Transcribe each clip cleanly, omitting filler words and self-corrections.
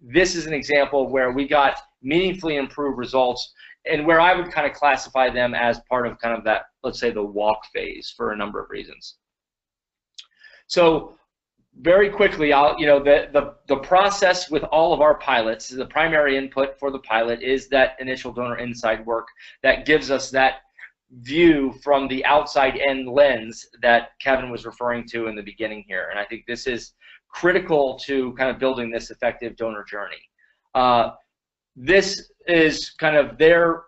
this is an example where we got meaningfully improved results, and where I would kind of classify them as part of kind of that, let's say, the walk phase for a number of reasons. So very quickly, the process with all of our pilots, the primary input for the pilot is that initial donor insight work that gives us that view from the outside in lens that Kevin was referring to in the beginning here. And I think this is critical to kind of building this effective donor journey. This is kind of their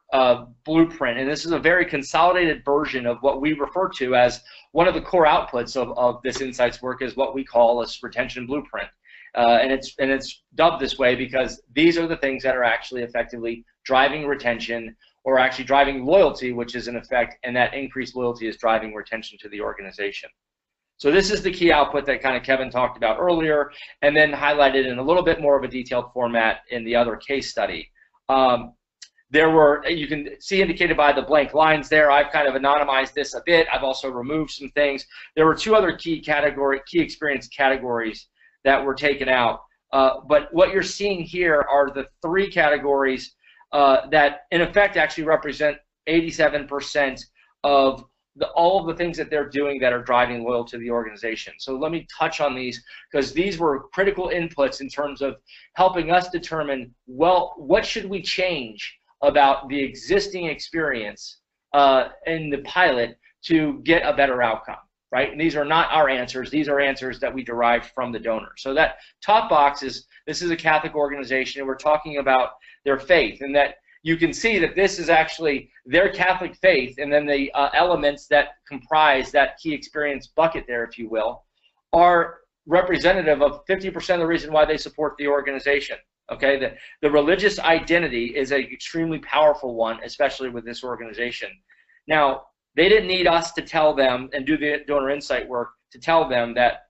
blueprint, and this is a very consolidated version of what we refer to as one of the core outputs of this insights work is what we call a retention blueprint. And it's dubbed this way because these are the things that are actually effectively driving retention, or actually driving loyalty, which is in effect, and that increased loyalty is driving retention to the organization. So this is the key output that kind of Kevin talked about earlier, and then highlighted in a little bit more of a detailed format in the other case study. There were, you can see indicated by the blank lines there, I've kind of anonymized this a bit. I've also removed some things. There were two other key experience categories that were taken out. But what you're seeing here are the three categories that in effect actually represent 87% of all of the things that they're doing that are driving loyalty to the organization. So let me touch on these, because these were critical inputs in terms of helping us determine, well, what should we change about the existing experience in the pilot to get a better outcome, right? And these are not our answers. These are answers that we derived from the donor. So that top box is, this is a Catholic organization, and we're talking about their faith, and that you can see that this is actually their Catholic faith, and then the elements that comprise that key experience bucket there, if you will, are representative of 50% of the reason why they support the organization. Okay, the religious identity is an extremely powerful one, especially with this organization. Now, they didn't need us to tell them and do the donor insight work to tell them that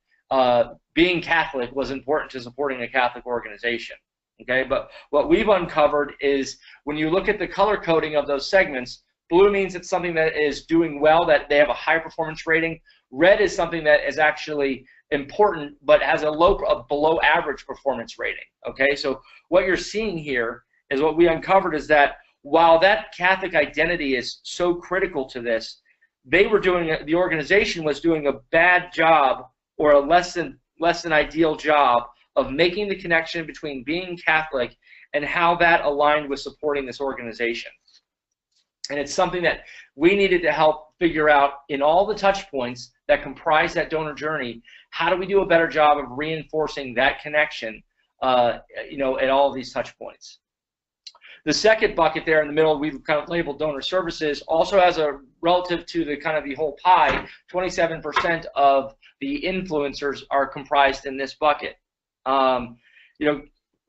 being Catholic was important to supporting a Catholic organization. Okay, but what we've uncovered is when you look at the color coding of those segments, blue means it's something that is doing well, that they have a high performance rating. Red is something that is actually important but has a below average performance rating. Okay, so what you're seeing here is what we uncovered is that while that Catholic identity is so critical to this, the organization was doing a bad job, or a less than ideal job, of making the connection between being Catholic and how that aligned with supporting this organization. And it's something that we needed to help figure out in all the touch points that comprise that donor journey. How do we do a better job of reinforcing that connection, at all of these touch points? The second bucket there in the middle, we've kind of labeled donor services, also has a relative to the kind of the whole pie, 27% of the influencers are comprised in this bucket.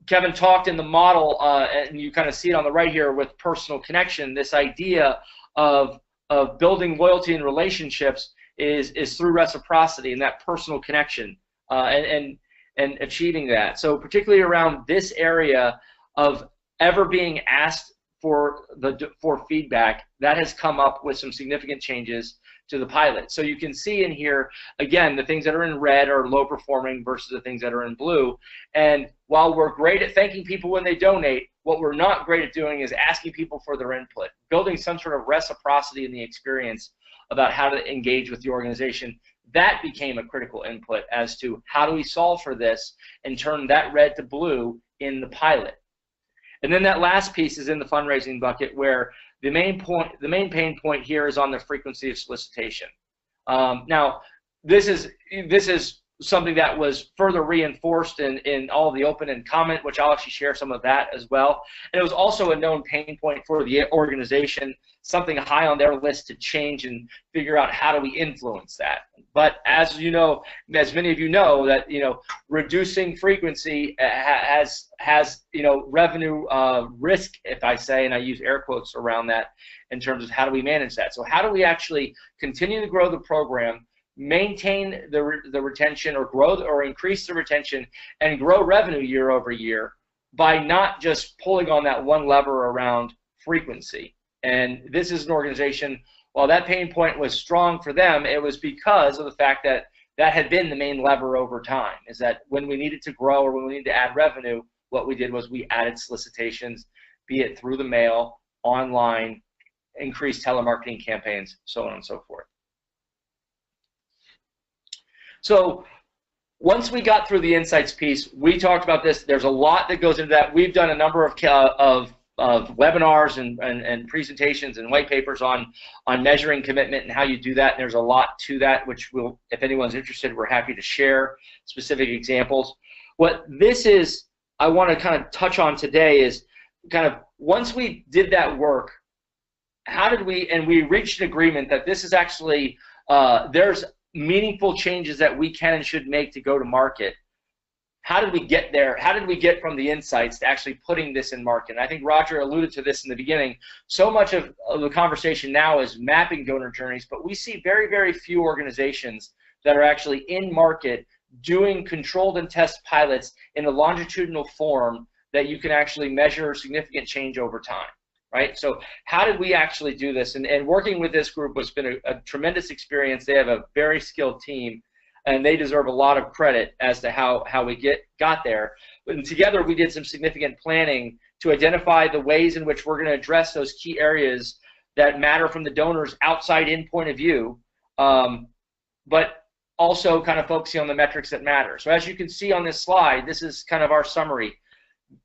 Kevin talked in the model, and you kind of see it on the right here with personal connection. This idea of building loyalty in relationships is through reciprocity and that personal connection, and achieving that. So particularly around this area of ever being asked for feedback, that has come up with some significant changes to the pilot. So you can see in here, again, the things that are in red are low performing versus the things that are in blue. And while we're great at thanking people when they donate, what we're not great at doing is asking people for their input, building some sort of reciprocity in the experience about how to engage with the organization. That became a critical input as to how do we solve for this and turn that red to blue in the pilot. And then that last piece is in the fundraising bucket, where the main pain point here is on the frequency of solicitation. Now, this is something that was further reinforced in all the open and comment, which I'll actually share some of that as well. And it was also a known pain point for the organization, something high on their list to change and figure out how do we influence that. But as you know, as many of you know, that reducing frequency has revenue risk, if I say, and I use air quotes around that in terms of how do we manage that. So how do we actually continue to grow the program, maintain the retention, or grow or increase the retention and grow revenue year over year by not just pulling on that one lever around frequency. And this is an organization, while that pain point was strong for them, it was because of the fact that that had been the main lever over time, is that when we needed to grow or when we needed to add revenue, what we did was we added solicitations, be it through the mail, online, increased telemarketing campaigns, so on and so forth. So once we got through the insights piece, we talked about this. There's a lot that goes into that. We've done a number of webinars and presentations and white papers on measuring commitment and how you do that. And there's a lot to that, which we'll, if anyone's interested, we're happy to share specific examples. What this is, I want to kind of touch on today is kind of once we did that work, how did we, and we reached an agreement that this is actually, there's meaningful changes that we can and should make to go to market. How did we get there? How did we get from the insights to actually putting this in market? And I think Roger alluded to this in the beginning. So much of the conversation now is mapping donor journeys, but we see very, very few organizations that are actually in market doing controlled and test pilots in a longitudinal form that you can actually measure significant change over time. Right? So how did we actually do this? And working with this group has been a tremendous experience. They have a very skilled team, and they deserve a lot of credit as to how we got there. And together we did some significant planning to identify the ways in which we're going to address those key areas that matter from the donor's outside-in point of view, but also kind of focusing on the metrics that matter. So as you can see on this slide, this is kind of our summary.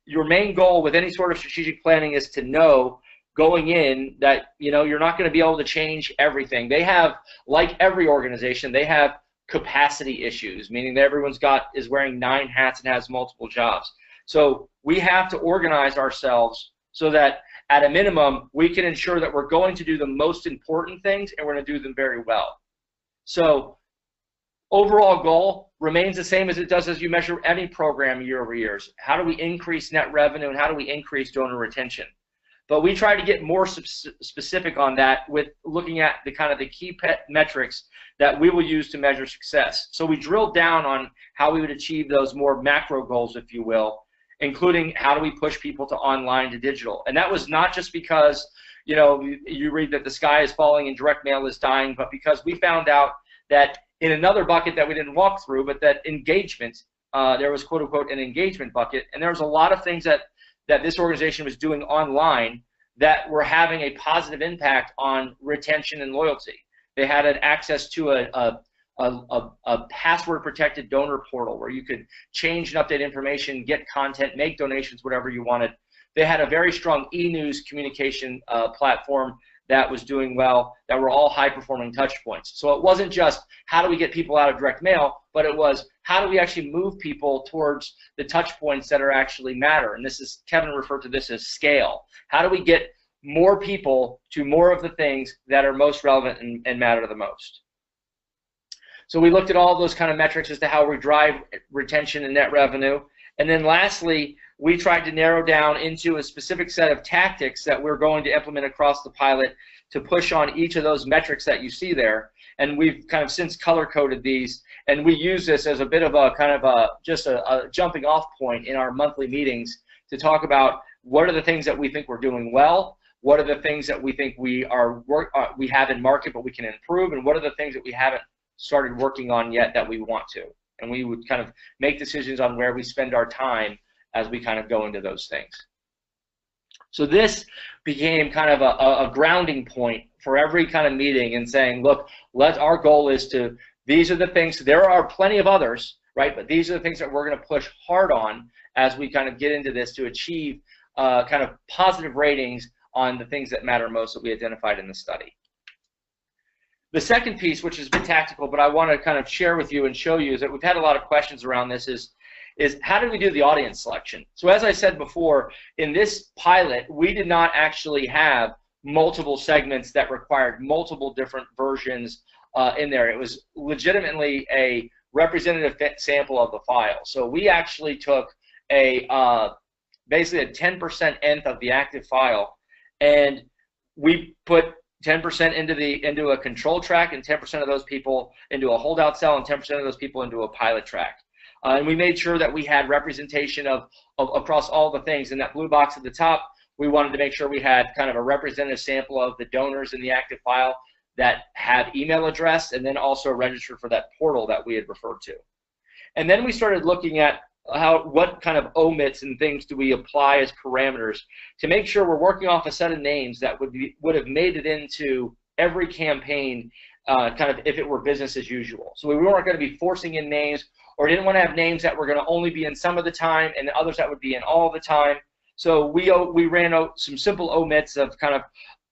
Your main goal with any sort of strategic planning is to know going in that you're not going to be able to change everything. They have, like every organization, they have capacity issues, meaning that everyone's is wearing 9 hats and has multiple jobs. So we have to organize ourselves so that at a minimum we can ensure that we're going to do the most important things and we're going to do them very well. So overall goal remains the same as it does as you measure any program year over year. How do we increase net revenue and how do we increase donor retention? But we try to get more specific on that with looking at the kind of the key metrics that we will use to measure success. So we drilled down on how we would achieve those more macro goals, if you will, including how do we push people to online to digital. And that was not just because you read that the sky is falling and direct mail is dying, but because we found out that in another bucket that we didn't walk through, but that engagement, there was quote unquote an engagement bucket, and there was a lot of things that this organization was doing online that were having a positive impact on retention and loyalty. They had access to a password-protected donor portal where you could change and update information, get content, make donations, whatever you wanted. They had a very strong e-news communication platform that was doing well, that were all high-performing touch points. So it wasn't just how do we get people out of direct mail, but it was how do we actually move people towards the touch points that are actually matter. And this is, Kevin referred to this as scale. How do we get more people to more of the things that are most relevant and matter the most? So we looked at all those kind of metrics as to how we drive retention and net revenue. And then lastly, we tried to narrow down into a specific set of tactics that we're going to implement across the pilot to push on each of those metrics that you see there. And we've kind of since color-coded these, and we use this as a bit of a kind of just a jumping off point in our monthly meetings to talk about what are the things that we think we're doing well, what are the things that we think we have in market but we can improve, and what are the things that we haven't started working on yet that we want to. And we would kind of make decisions on where we spend our time as we kind of go into those things. So this became kind of a grounding point for every kind of meeting and saying, look, our goal is to, these are the things, there are plenty of others, right? But these are the things that we're going to push hard on as we kind of get into this to achieve kind of positive ratings on the things that matter most that we identified in the study. The second piece, which has been tactical, but I want to kind of share with you and show you, is that we've had a lot of questions around this, is how did we do the audience selection? So as I said before, in this pilot, we did not actually have multiple segments that required multiple different versions in there. It was legitimately a representative sample of the file. So we actually took basically a 10% nth of the active file, and we put 10% into a control track, and 10% of those people into a holdout cell, and 10% of those people into a pilot track. And we made sure that we had representation of across all the things. In that blue box at the top, we wanted to make sure we had kind of a representative sample of the donors in the active file that had email address, and then also registered for that portal that we had referred to. And then we started looking at what kind of omits and things do we apply as parameters to make sure we're working off a set of names that would have made it into every campaign, kind of if it were business as usual. So we weren't going to be forcing in names, or didn't want to have names that were going to only be in some of the time and others that would be in all the time. So we ran out some simple omits of kind of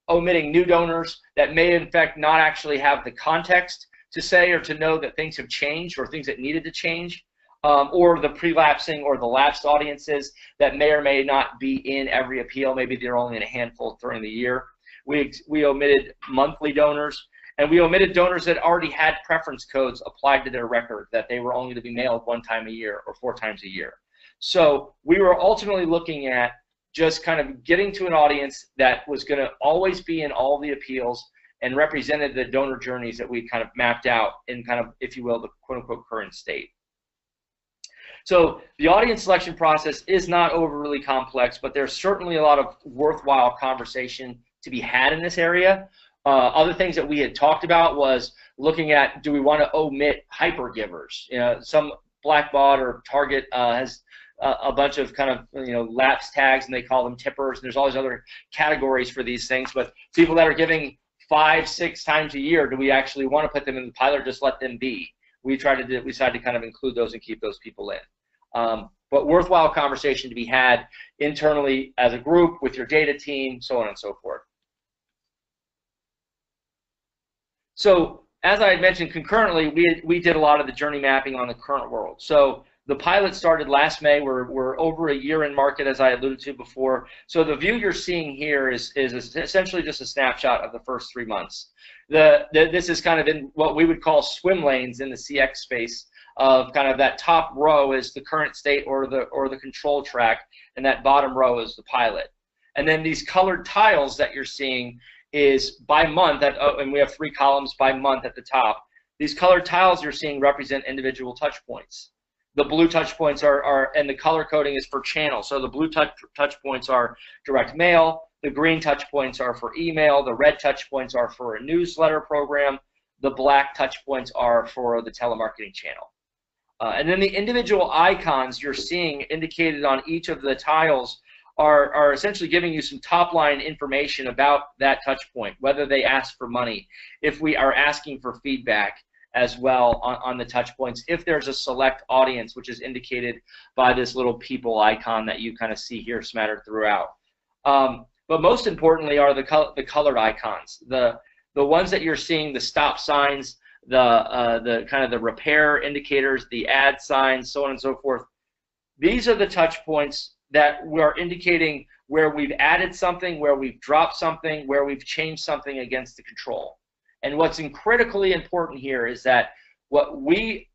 omitting new donors that may in fact not actually have the context to say or to know that things have changed or things that needed to change. Or the prelapsing or the lapsed audiences that may or may not be in every appeal. Maybe they're only in a handful during the year. We omitted monthly donors, and we omitted donors that already had preference codes applied to their record, that they were only to be mailed 1 time a year or 4 times a year. So we were ultimately looking at just kind of getting to an audience that was going to always be in all the appeals and represented the donor journeys that we kind of mapped out in kind of, if you will, the quote-unquote current state. So the audience selection process is not overly complex, but there's certainly a lot of worthwhile conversation to be had in this area. Other things that we had talked about was looking at, do we want to omit hyper givers? You know, some Blackbot or Target has a bunch of kind of, you know, lapse tags, and they call them tippers. And there's all these other categories for these things. But people that are giving 5, 6 times a year, do we actually want to put them in the pilot or just let them be? We decided to kind of include those and keep those people in. But worthwhile conversation to be had internally as a group with your data team, so on and so forth. So as I had mentioned concurrently, we did a lot of the journey mapping on the current world. So the pilot started last May. We're over a year in market, as I alluded to before. So the view you're seeing here is essentially just a snapshot of the first 3 months. This is kind of in what we would call swim lanes in the CX space. Of kind of that top row is the current state or the control track, and that bottom row is the pilot. And then these colored tiles that you're seeing is by month, and we have 3 columns by month at the top. These colored tiles you're seeing represent individual touch points. The blue touch points are and the color coding is for channel. So the blue touch points are direct mail, the green touch points are for email, the red touch points are for a newsletter program, the black touch points are for the telemarketing channel. And then the individual icons you're seeing indicated on each of the tiles are essentially giving you some top-line information about that touch point, whether they ask for money, if we are asking for feedback as well on the touch points, if there's a select audience, which is indicated by this little people icon that you kind of see here smattered throughout. But most importantly are the colored icons, the ones that you're seeing, the stop signs, the kind of the repair indicators, the add signs, so on and so forth. These are the touch points that we're indicating where we've added something, where we've dropped something, where we've changed something against the control. And what's critically important here is that what we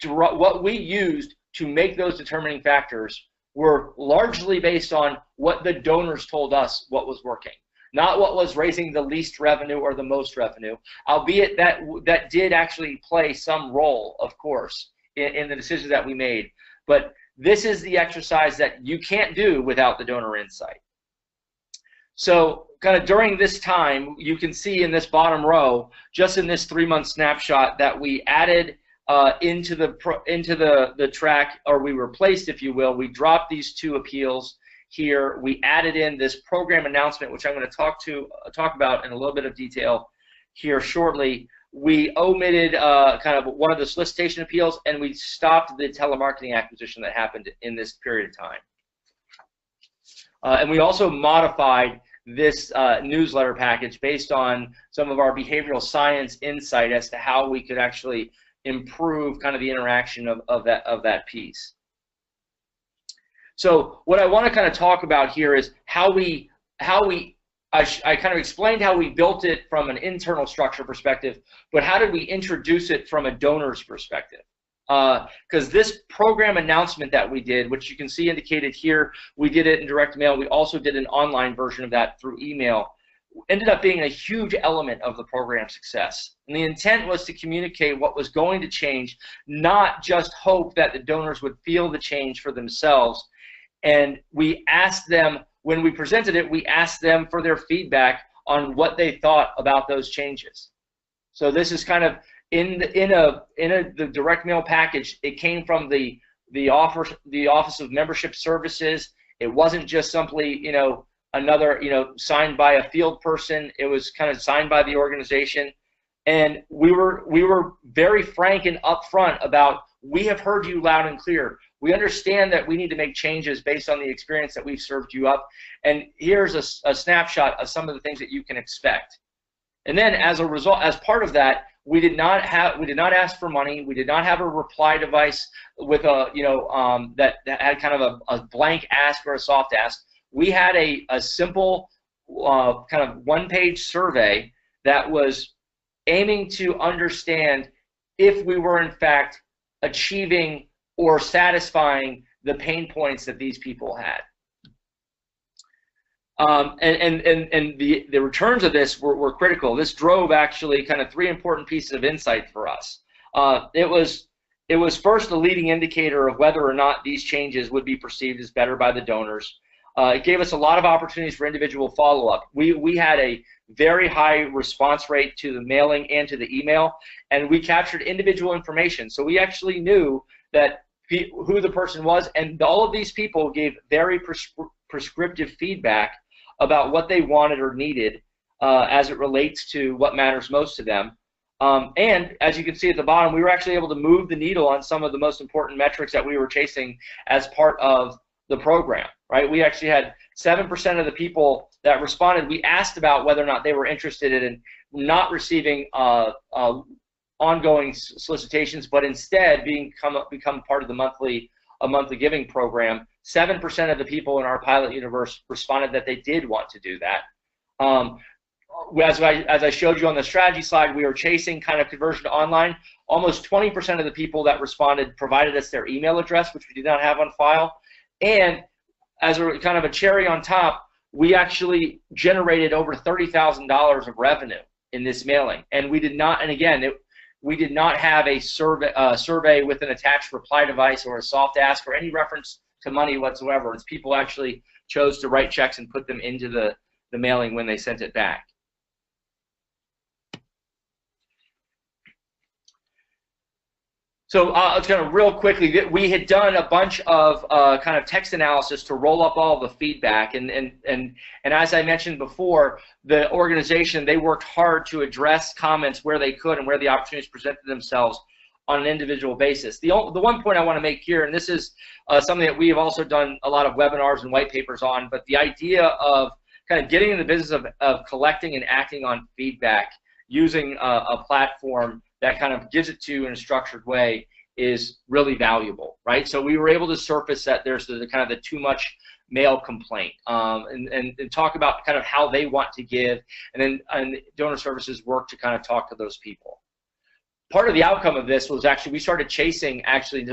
used to make those determining factors were largely based on what the donors told us what was working. Not what was raising the least revenue or the most revenue, albeit that did actually play some role, of course, in the decisions that we made. But this is the exercise that you can't do without the donor insight. So kind of during this time, you can see in this bottom row, just in this 3-month snapshot, that we added into the track, or we replaced, if you will, we dropped these 2 appeals. Here we added in this program announcement, which I'm going to talk about in a little bit of detail here shortly. We omitted kind of one of the solicitation appeals, and we stopped the telemarketing acquisition that happened in this period of time. And we also modified this newsletter package based on some of our behavioral science insight as to how we could actually improve kind of the interaction of that piece. So what I want to kind of talk about here is I kind of explained how we built it from an internal structure perspective, but how did we introduce it from a donor's perspective? Because this program announcement that we did, which you can see indicated here, we did it in direct mail. We also did an online version of that through email. Ended up being a huge element of the program success. And the intent was to communicate what was going to change, not just hope that the donors would feel the change for themselves. And we asked them, when we presented it, we asked them for their feedback on what they thought about those changes. So this is kind of in the direct mail package. It came from the the Office of Membership Services. It wasn't just simply, you know, another, you know, signed by a field person. It was kind of signed by the organization. And we were very frank and upfront about, we have heard you loud and clear. We understand that we need to make changes based on the experience that we've served you up. And here's a snapshot of some of the things that you can expect. And then as a result, as part of that, we did not ask for money. We did not have a reply device with a, you know, that had kind of a blank ask or a soft ask. We had a simple kind of one-page survey that was aiming to understand if we were in fact achieving or satisfying the pain points that these people had. And the returns of this were critical. This drove actually kind of three important pieces of insight for us. It was first a leading indicator of whether or not these changes would be perceived as better by the donors. It gave us a lot of opportunities for individual follow-up. We had a very high response rate to the mailing and to the email, and we captured individual information. So we actually knew that who the person was, and all of these people gave very prescriptive feedback about what they wanted or needed as it relates to what matters most to them. And as you can see at the bottom, we were actually able to move the needle on some of the most important metrics that we were chasing as part of the program, right? We actually had 7% of the people that responded. We asked about whether or not they were interested in not receiving ongoing solicitations, but instead become part of the monthly giving program. 7% of the people in our pilot universe responded that they did want to do that. As I showed you on the strategy slide, we were chasing kind of conversion to online. Almost 20% of the people that responded provided us their email address, which we did not have on file. And as a kind of a cherry on top, we actually generated over $30,000 of revenue in this mailing. And we did not, and again, we did not have a survey with an attached reply device or a soft ask or any reference to money whatsoever. It's people actually chose to write checks and put them into the mailing when they sent it back. So it's kind of real quickly, we had done a bunch of kind of text analysis to roll up all the feedback, and as I mentioned before, the organization, they worked hard to address comments where they could and where the opportunities presented themselves on an individual basis. The one point I want to make here, and this is something that we have also done a lot of webinars and white papers on, but the idea of kind of getting in the business of collecting and acting on feedback using a platform that kind of gives it to you in a structured way is really valuable, right? So we were able to surface that there's the kind of the too much mail complaint, and talk about kind of how they want to give, and donor services work to kind of talk to those people. Part of the outcome of this was actually we started chasing, actually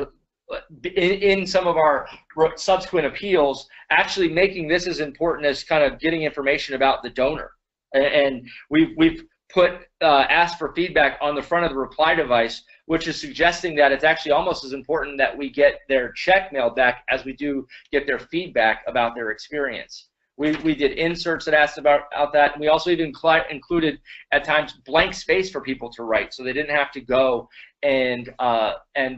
in some of our subsequent appeals, actually making this as important as kind of getting information about the donor. And we've put ask for feedback on the front of the reply device, which is suggesting that it's actually almost as important that we get their check mailed back as we do get their feedback about their experience. We did inserts that asked about that, and we also even included at times blank space for people to write, so they didn't have to go and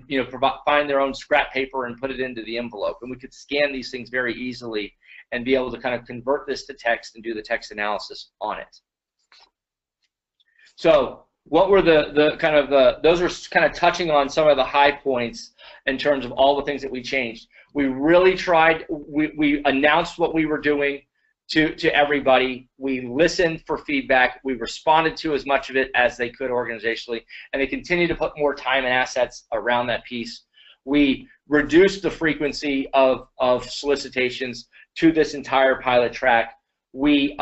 you know, find their own scrap paper and put it into the envelope. And we could scan these things very easily and be able to kind of convert this to text and do the text analysis on it. So what were those are kind of touching on some of the high points in terms of all the things that we changed. We really tried, we announced what we were doing to everybody. We listened for feedback. We responded to as much of it as they could organizationally, and they continue to put more time and assets around that piece. We reduced the frequency of solicitations to this entire pilot track. We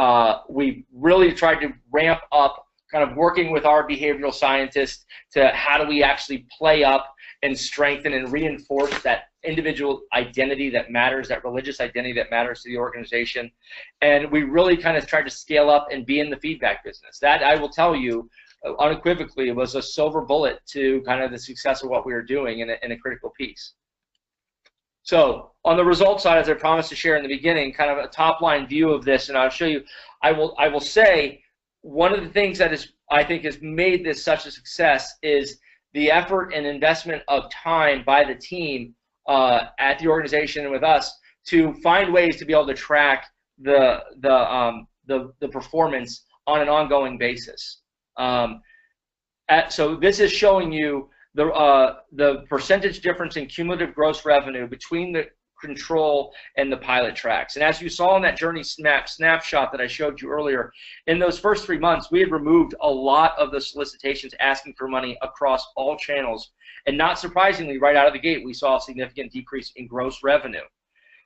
really tried to ramp up kind of working with our behavioral scientists to how do we actually play up and strengthen and reinforce that individual identity that matters, that religious identity that matters to the organization. And we really kind of tried to scale up and be in the feedback business. That, I will tell you, unequivocally, it was a silver bullet to kind of the success of what we were doing in a critical piece. So on the results side, as I promised to share in the beginning, kind of a top-line view of this, and I'll show you, I will say, one of the things that I think has made this such a success is the effort and investment of time by the team at the organization and with us to find ways to be able to track the performance on an ongoing basis. So this is showing you the percentage difference in cumulative gross revenue between the control and the pilot tracks. And as you saw in that journey snapshot that I showed you earlier, in those first 3 months, we had removed a lot of the solicitations asking for money across all channels. And not surprisingly, right out of the gate, we saw a significant decrease in gross revenue.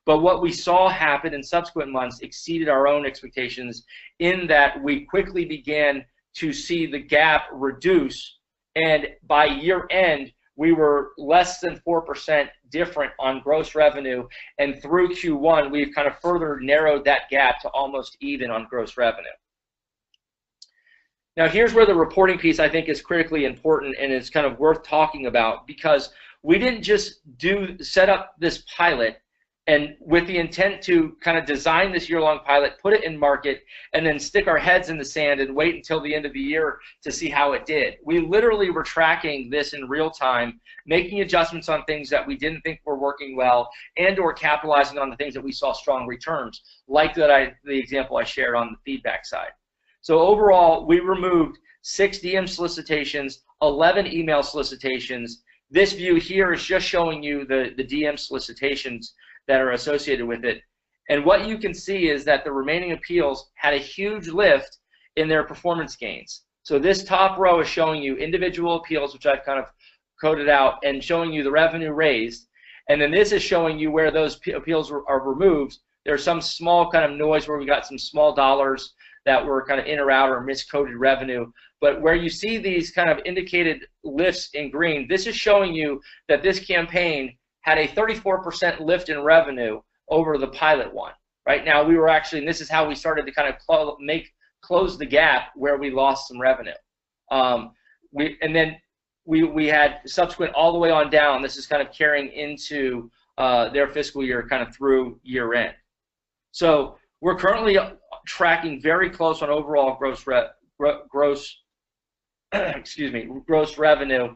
But what we saw happen in subsequent months exceeded our own expectations in that we quickly began to see the gap reduce. And by year end, we were less than 4% different on gross revenue. And through Q1, we've kind of further narrowed that gap to almost even on gross revenue. Now, here's where the reporting piece I think is critically important and is kind of worth talking about, because we didn't just set up this pilot and with the intent to kind of design this year-long pilot, put it in market, and then stick our heads in the sand and wait until the end of the year to see how it did. We literally were tracking this in real time, making adjustments on things that we didn't think were working well, and or capitalizing on the things that we saw strong returns, like the example I shared on the feedback side. So overall, we removed 6 DM solicitations, 11 email solicitations. This view here is just showing you the DM solicitations that are associated with it. And what you can see is that the remaining appeals had a huge lift in their performance gains. So this top row is showing you individual appeals, which I've kind of coded out, and showing you the revenue raised. And then this is showing you where those appeals are removed. There's some small kind of noise where we got some small dollars that were kind of in or out or miscoded revenue. But where you see these kind of indicated lifts in green, this is showing you that this campaign had a 34% lift in revenue over the pilot one. Right now, we were actually, and this is how we started to kind of close the gap where we lost some revenue. And then we had subsequent all the way on down. This is kind of carrying into their fiscal year, kind of through year end. So we're currently tracking very close on overall gross revenue.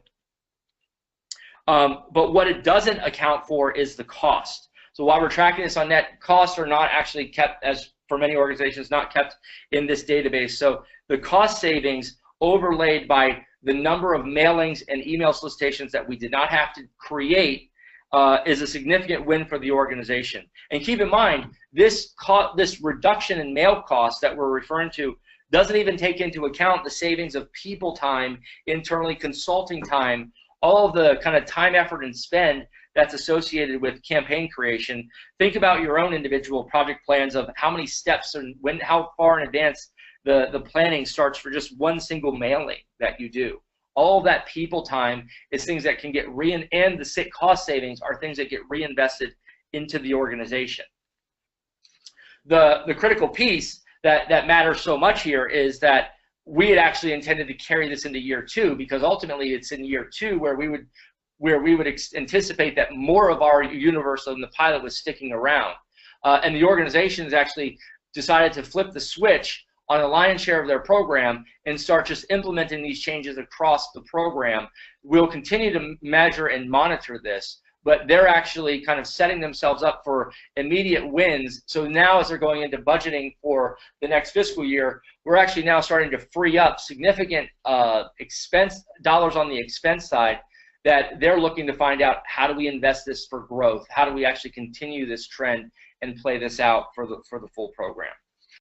But what it doesn't account for is the cost. So while we're tracking this on net, costs are not actually kept, as for many organizations, not kept in this database. So the cost savings overlaid by the number of mailings and email solicitations that we did not have to create is a significant win for the organization. And keep in mind, this reduction in mail costs that we're referring to doesn't even take into account the savings of people time, internally consulting time, all of the kind of time, effort, and spend that's associated with campaign creation. Think about your own individual project plans of how many steps and how far in advance the planning starts for just one single mailing that you do. All of that people time is things that can get and the cost savings are things that get reinvested into the organization. The critical piece that matters so much here is that we had actually intended to carry this into year 2, because ultimately it's in year 2 where we would anticipate that more of our universe in the pilot was sticking around. And the organization has actually decided to flip the switch on a lion's share of their program and start just implementing these changes across the program. We'll continue to measure and monitor this, but they're actually kind of setting themselves up for immediate wins. So now as they're going into budgeting for the next fiscal year, we're actually now starting to free up significant expense dollars on the expense side that they're looking to find out, how do we invest this for growth? How do we actually continue this trend and play this out for the full program?